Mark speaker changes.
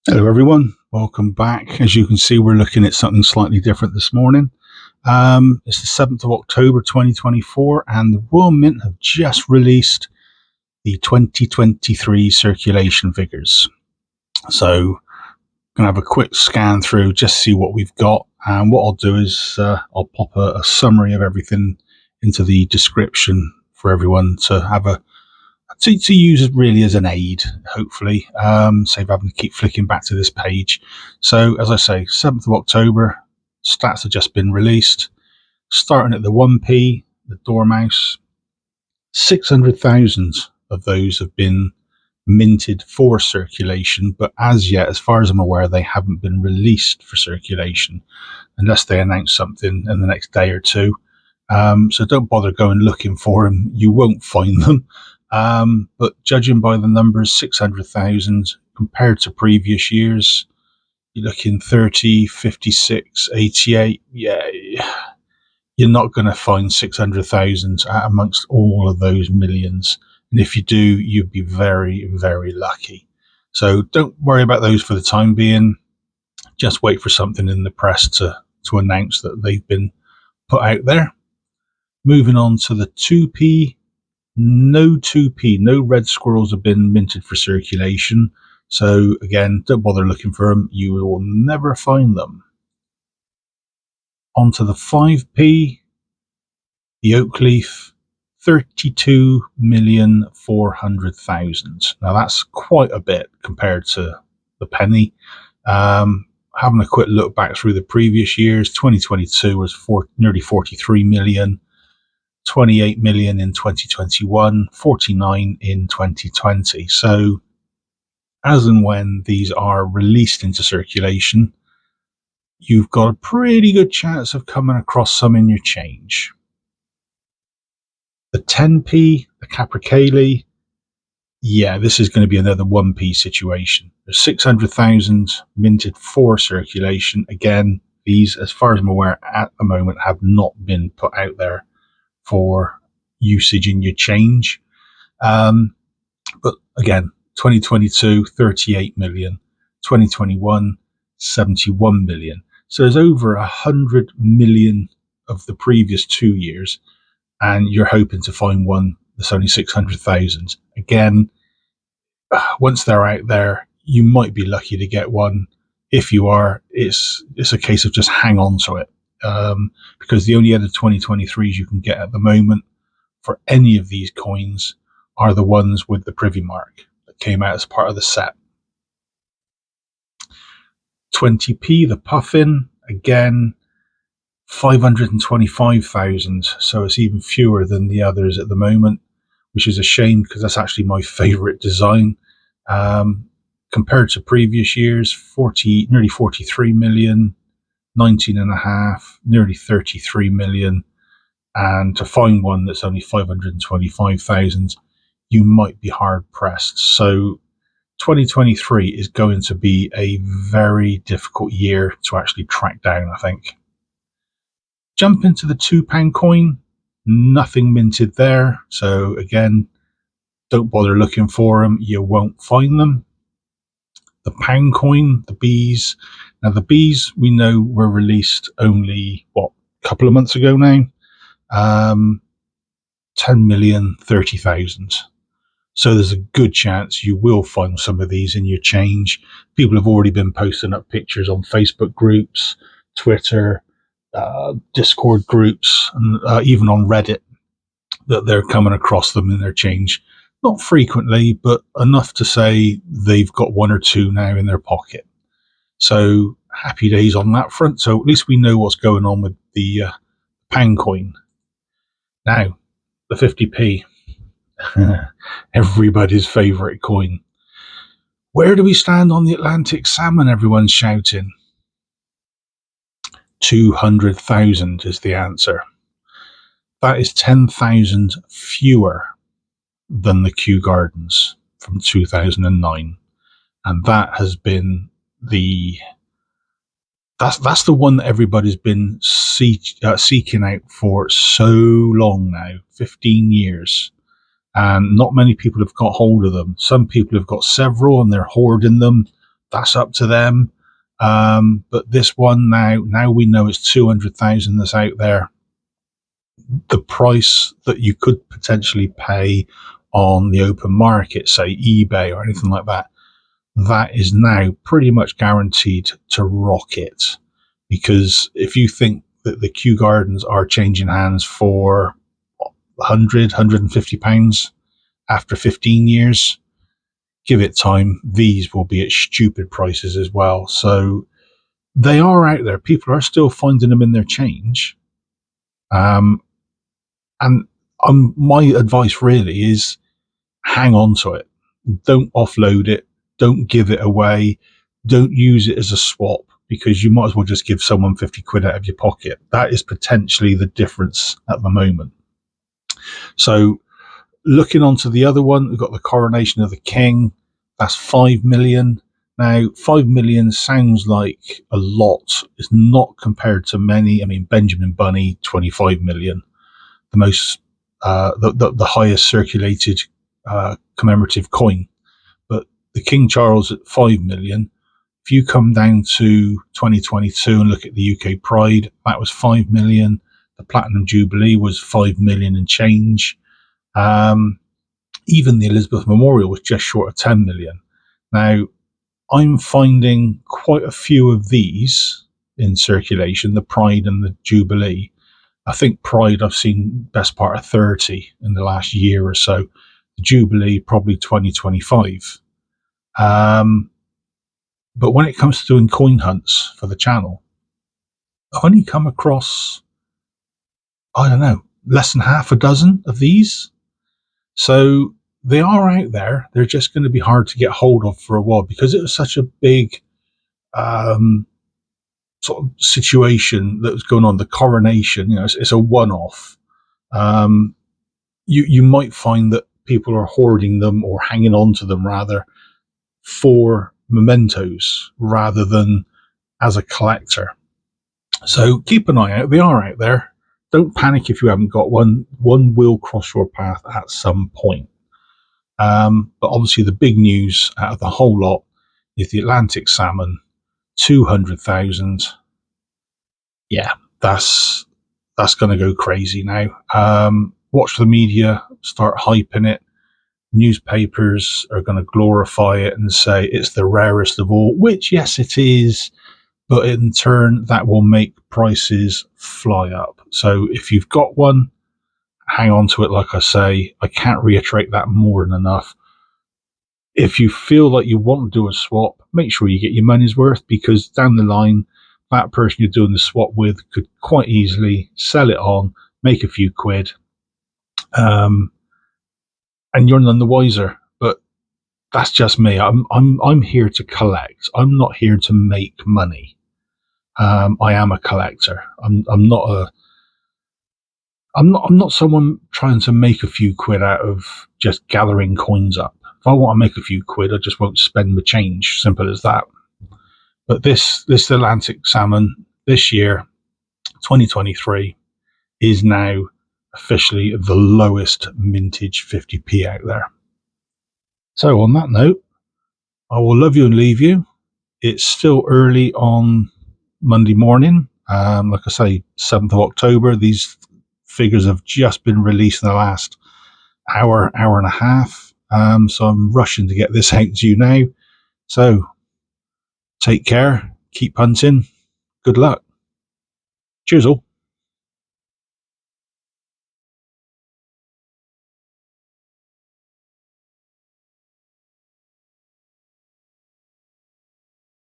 Speaker 1: Hello everyone, welcome back. As you can see, we're looking at something slightly different this morning. It's the 7th of October 2024 and the Royal Mint have just released the 2023 circulation figures. So I'm going to have a quick scan through, just see what we've got, and what I'll do is I'll pop a summary of everything into the description for everyone to have to use really as an aid, hopefully, save having to keep flicking back to this page. So, as I say, 7th of October, stats have just been released. Starting at the 1p, the Dormouse, 600,000 of those have been minted for circulation, but as yet, as far as I'm aware, they haven't been released for circulation unless they announce something in the next day or two. So don't bother going looking for them. You won't find them. But judging by the numbers, 600,000 compared to previous years, you're looking 30, 56, 88. Yeah, you're not going to find 600,000 amongst all of those millions. And if you do, you'd be very, very lucky. So don't worry about those for the time being. Just wait for something in the press to announce that they've been put out there. Moving on to the 2p. No 2p, no red squirrels have been minted for circulation. So again, don't bother looking for them. You will never find them. Onto the 5p, the Oakleaf, 32,400,000. Now that's quite a bit compared to the penny. Having a quick look back through the previous years, 2022 was nearly 43 million. 28 million in 2021, 49 in 2020. So as and when these are released into circulation, you've got a pretty good chance of coming across some in your change. The 10p, the Capercaillie, yeah, this is going to be another 1p situation. There's 600,000 minted for circulation. Again, these, as far as I'm aware, at the moment have not been put out there for usage in your change. But again, 2022, 38 million, 2021, 71 million. So there's over 100 million of the previous 2 years, and you're hoping to find one that's only 600,000. Again, once they're out there, you might be lucky to get one. If you are, it's a case of just hang on to it. Because the only other 2023s you can get at the moment for any of these coins are the ones with the Privy Mark that came out as part of the set. 20p, the Puffin, again, 525,000, so it's even fewer than the others at the moment, which is a shame because that's actually my favourite design. Compared to previous years, nearly 43 million, 19.5, nearly 33 million, and to find one that's only 525,000, you might be hard pressed. So 2023 is going to be a very difficult year to actually track down, I think. Jump into the £2 coin, nothing minted there. So again, don't bother looking for them. You won't find them. The pound coin, the bees. Now the bees we know were released only, a couple of months ago now. 10,030,000. So there's a good chance you will find some of these in your change. People have already been posting up pictures on Facebook groups, Twitter, Discord groups, and even on Reddit that they're coming across them in their change. Not frequently, but enough to say they've got one or two now in their pocket. So happy days on that front. So at least we know what's going on with the pound coin. Now, the 50p, everybody's favourite coin. Where do we stand on the Atlantic Salmon? Everyone's shouting. 200,000 is the answer. That is 10,000 fewer than the Kew Gardens from 2009. And that has been that's the one that everybody's been seeking out for so long now, 15 years. And not many people have got hold of them. Some people have got several and they're hoarding them. that's up to them. But this one now we know it's 200,000 that's out there. The price that you could potentially pay on the open market, say eBay or anything like that, that is now pretty much guaranteed to rocket. Because if you think that the Kew Gardens are changing hands for 100, £150 after 15 years, give it time, these will be at stupid prices as well. So they are out there. People are still finding them in their change. And my advice really is hang on to it. Don't offload it. Don't give it away. Don't use it as a swap, because you might as well just give someone 50 quid out of your pocket. That is potentially the difference at the moment. So looking onto the other one, we've got the Coronation of the King. That's 5 million. Now, 5 million sounds like a lot. It's not compared to many. I mean, Benjamin Bunny, 25 million. The most, the highest circulated commemorative coin. But the King Charles at 5 million. If you come down to 2022 and look at the UK Pride, that was 5 million. The Platinum Jubilee was 5 million and change. Even the Elizabeth Memorial was just short of 10 million. Now, I'm finding quite a few of these in circulation, the Pride and the Jubilee. I think Pride I've seen best part of 30 in the last year or so. The Jubilee probably 2025. But when it comes to doing coin hunts for the channel, I've only come across, I don't know, less than half a dozen of these. So they are out there. They're just going to be hard to get hold of for a while, because it was such a big sort of situation that was going on. The coronation, it's a one-off. You might find that people are hoarding them, or hanging on to them rather, for mementos rather than as a collector. So keep an eye out. They are out there. Don't panic if you haven't got one. One will cross your path at some point. But obviously the big news out of the whole lot is the Atlantic Salmon, 200,000. Yeah, that's going to go crazy now. Watch the media start hyping it. Newspapers are going to glorify it and say it's the rarest of all, which, yes, it is. But in turn, that will make prices fly up. So if you've got one, hang on to it. Like I say, I can't reiterate that more than enough. If you feel like you want to do a swap, make sure you get your money's worth, because down the line, that person you're doing the swap with could quite easily sell it on, make a few quid, and you're none the wiser. But that's just me. I'm here to collect. I'm not here to make money. I am a collector. I'm not someone trying to make a few quid out of just gathering coins up. If I want to make a few quid, I just won't spend the change. Simple as that. But this Atlantic Salmon this year, 2023, is now officially the lowest mintage 50p out there. So on that note, I will love you and leave you. It's still early on Monday morning. Like I say, 7th of October. These figures have just been released in the last hour and a half. So I'm rushing to get this out to you now. So take care, keep hunting, good luck. Cheers all.